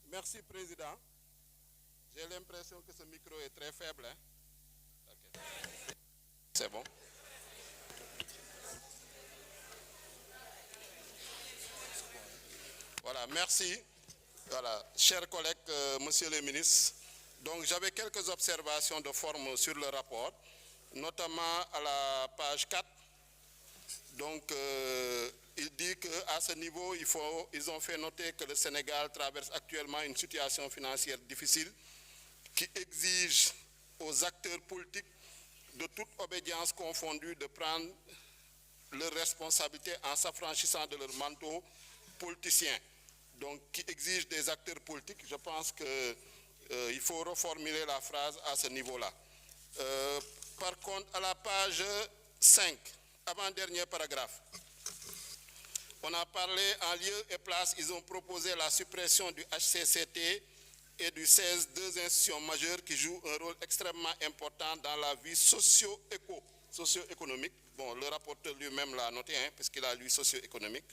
Merci, Président. J'ai l'impression que ce micro est très faible. Hein? Okay. C'est bon. Voilà, merci. Voilà, chers collègues, monsieur le ministre. Donc, j'avais quelques observations de forme sur le rapport, notamment à la page 4. Donc, il dit qu'à ce niveau, ils ont fait noter que le Sénégal traverse actuellement une situation financière difficile qui exige aux acteurs politiques de toute obédience confondue de prendre leurs responsabilités en s'affranchissant de leur manteau politicien. Donc, qui exige des acteurs politiques, je pense qu'il faut reformuler la phrase à ce niveau-là. Par contre, à la page 5, avant-dernier paragraphe, on a parlé en lieu et place, ils ont proposé la suppression du HCCT et du 16, deux institutions majeures qui jouent un rôle extrêmement important dans la vie socio-économique. Bon, le rapporteur lui-même l'a noté, hein, parce qu'il a lu socio-économique.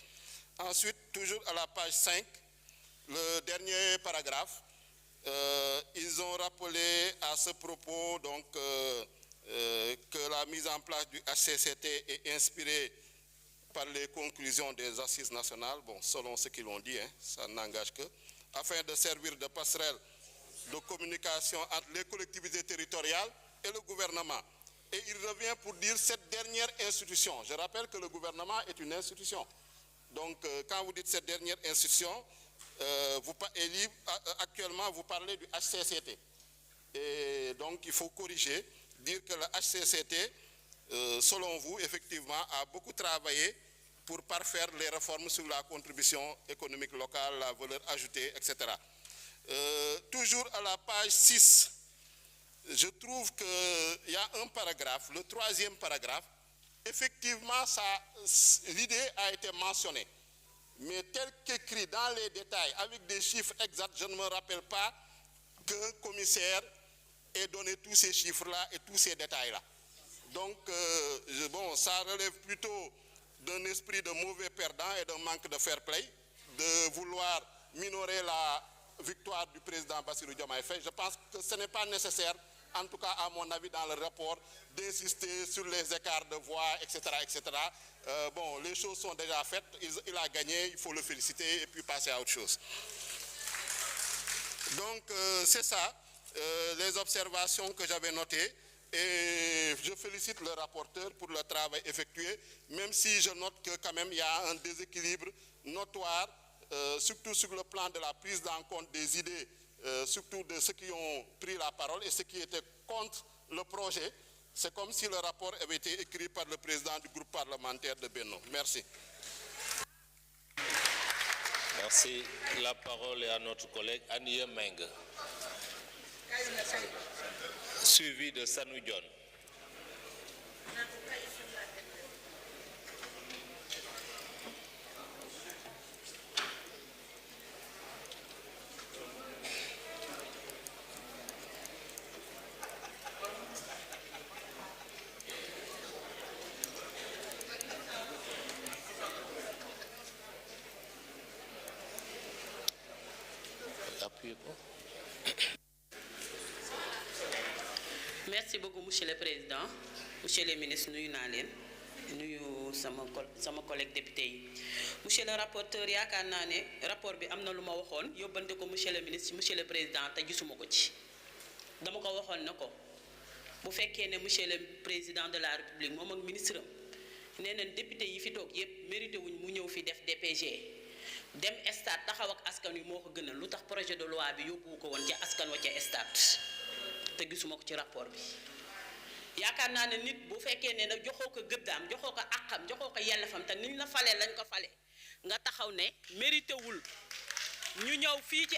Ensuite, toujours à la page 5, le dernier paragraphe, ils ont rappelé à ce propos donc, que la mise en place du HCCT est inspirée par les conclusions des assises nationales, bon, selon ce qu'ils ont dit, hein, ça n'engage que, afin de servir de passerelle de communication entre les collectivités territoriales et le gouvernement. Et il revient pour dire cette dernière institution. Je rappelle que le gouvernement est une institution. Donc, quand vous dites cette dernière institution, actuellement, vous parlez du HCCT. Et donc, il faut corriger, dire que le HCCT, selon vous, effectivement, a beaucoup travaillé pour parfaire les réformes sur la contribution économique locale, la valeur ajoutée, etc. Toujours à la page 6, je trouve qu'il y a un paragraphe, le troisième paragraphe, effectivement, l'idée a été mentionnée. Mais tel qu'écrit dans les détails, avec des chiffres exacts, je ne me rappelle pas qu'un commissaire ait donné tous ces chiffres-là et tous ces détails-là. Donc, bon, ça relève plutôt d'un esprit de mauvais perdant et d'un manque de fair play, de vouloir minorer la victoire du président Bassirou Diomaye Faye. Je pense que ce n'est pas nécessaire, en tout cas à mon avis dans le rapport, d'insister sur les écarts de voix, etc. etc. Bon, les choses sont déjà faites, il a gagné, il faut le féliciter et puis passer à autre chose. Donc, c'est ça, les observations que j'avais notées. Et je félicite le rapporteur pour le travail effectué, même si je note que quand même il y a un déséquilibre notoire, surtout sur le plan de la prise en compte des idées, surtout de ceux qui ont pris la parole et ceux qui étaient contre le projet. C'est comme si le rapport avait été écrit par le président du groupe parlementaire de Benno. Merci. Merci. La parole est à notre collègue Annie Meng, suivi de Sanou John. Merci beaucoup, Monsieur le Président. Monsieur le ministre, nuyu naa leen nuyu sama collègue député yi. Monsieur le rapporteur, yaakaar naa ne rapport bi am na lu ma waxoon yóbbante ko monsieur le ministre monsieur le président te gisuma ko ci. Dama ko waxoon na ko bu fekkee ne monsieur le président de la république moom ak ministre nee nañ député yi fi toog yépp mérité wuñ mu ñëw fi def DPG dem stade taxaw ak askan wi moo ko gënal lu tax projet de loi bi yóbbu ko woon ca askan wa ca stade te gisuma ko ci rapport bi. yaakaar naa ne nit bu fekkee ne nag joxoo ko gëddaam joxoo ko àqam joxoo ko yellefam te niñ la falee lañ ko fale nga taxaw ne mérité wul ñu ñëw fii ci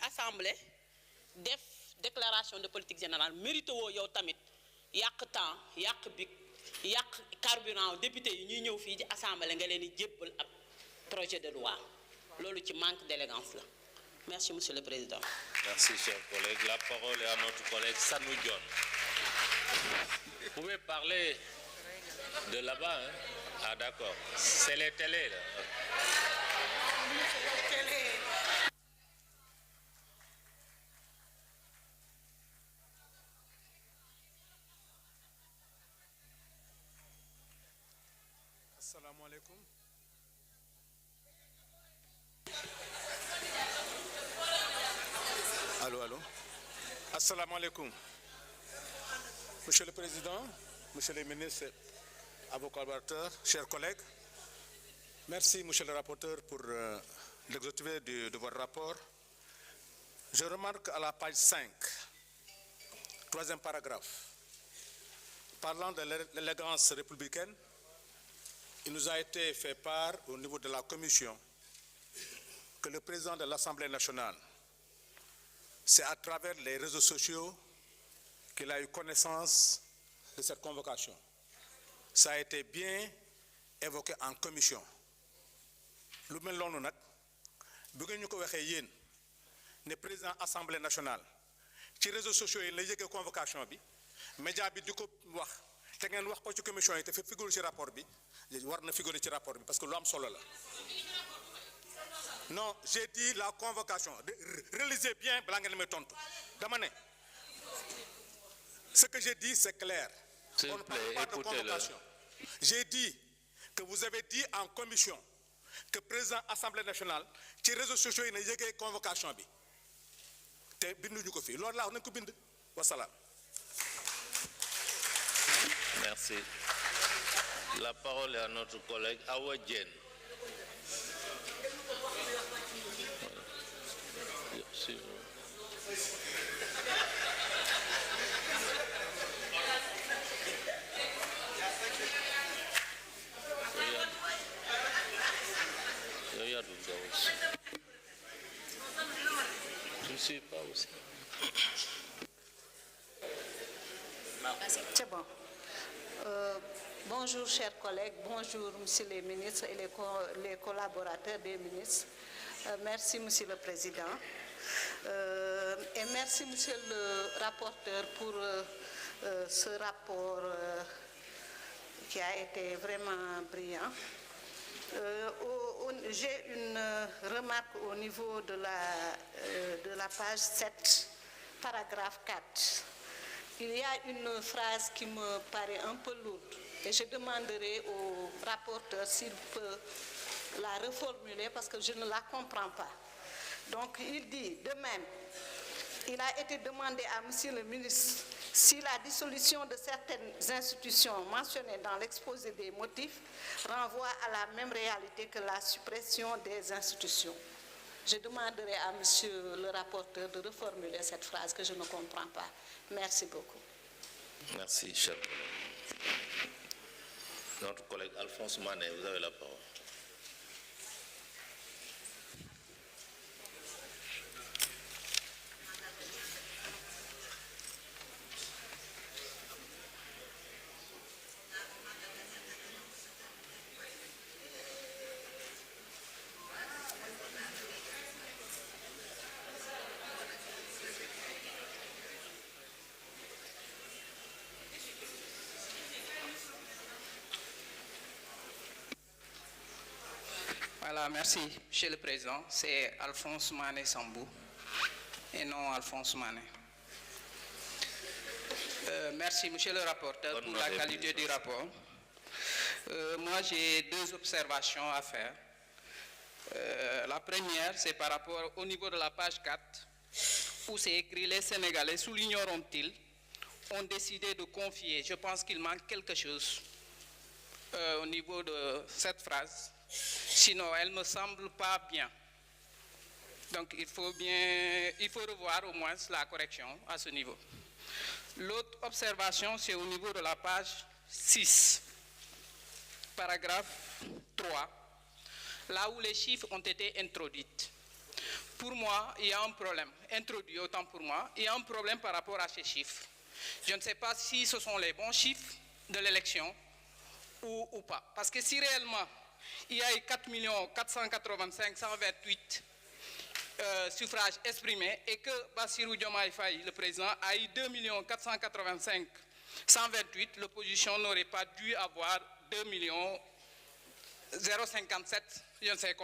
assemblée def déclaration de politique générale mérité woo yow tamit yàq temps yàq bic yàq carburant député yi ñuy ñëw fii ci assemblée nga leen di jébbal ab projet de loi loolu ci manque d'élégance la. Merci, Monsieur le Président. Merci, cher collègue. La parole est à notre collègue Sanou John. Vous pouvez parler de là-bas, hein, Ah d'accord, c'est les télés là. Assalamu alaikum. Allô. Assalamu alaikum. Monsieur le Président, Monsieur le ministre, à vos collaborateurs, chers collègues, merci Monsieur le rapporteur pour l'exhaustivité de votre rapport. Je remarque à la page 5, troisième paragraphe, parlant de l'élégance républicaine, il nous a été fait part au niveau de la commission que le président de l'Assemblée nationale, c'est à travers les réseaux sociaux qu'il a eu connaissance de cette convocation. Ça a été bien évoqué en commission. Lu mel noonu nag bu ngeen ñu ko waxee yéen ne président Assemblée nationale ci réseaux sociaux yi la yëgee convocation bi média bi di ko wax te ngeen wax ko ci commission yi te figure ci rapport bi war na figurer ci rapport bi parce que lu am solo la. Non, j'ai dit la convocation. Relisez bien balaa ngeen may tontu dama ne ce que j'ai dit c'est clair. S'il vous plaît, écoutez-le. J'ai dit que vous avez dit en commission que président Assemblée nationale ci réseaux sociaux yi na yëgee convocation bi te binduñu ko fii loolu laa wax nañ ko bind wasalaam. Merci. La parole est à notre collègue Awa Diène. Je ne suis pas aussi. C'est bon. Bonjour chers collègues, bonjour monsieur les ministres et les collaborateurs des ministres. Merci monsieur le Président. Et merci monsieur le rapporteur pour ce rapport qui a été vraiment brillant. J'ai une remarque au niveau de la page 7, paragraphe 4. Il y a une phrase qui me paraît un peu lourde et je demanderai au rapporteur s'il peut la reformuler parce que je ne la comprends pas. Donc il dit de même, il a été demandé à monsieur le ministre si la dissolution de certaines institutions mentionnées dans l'exposé des motifs renvoie à la même réalité que la suppression des institutions. Je demanderai à monsieur le rapporteur de reformuler cette phrase que je ne comprends pas. Merci beaucoup. Merci, cher collègue. Notre collègue Alphonse Mané, vous avez la parole. Voilà, merci, Monsieur le Président. C'est Alphonse Mané Sambou et non Alphonse Mané. Merci, Monsieur le rapporteur, pour la qualité du rapport. Moi, j'ai deux observations à faire. La première, c'est par rapport au niveau de la page 4, où c'est écrit « Les Sénégalais, souligneront-ils, ont décidé de confier ». Je pense qu'il manque quelque chose au niveau de cette phrase. Sinon, elle ne me semble pas bien. Donc, il faut revoir au moins la correction à ce niveau. L'autre observation, c'est au niveau de la page 6, paragraphe 3, là où les chiffres ont été introduits. Pour moi, il y a un problème. Introduit autant pour moi, il y a un problème par rapport à ces chiffres. Je ne sais pas si ce sont les bons chiffres de l'élection ou pas. Parce que si réellement, il y a eu 4 485 128 suffrages exprimés et que Bassirou Diomaye Faye, le président, a eu 2 485 128, l'opposition n'aurait pas dû avoir 2 0,57, je ne sais combien.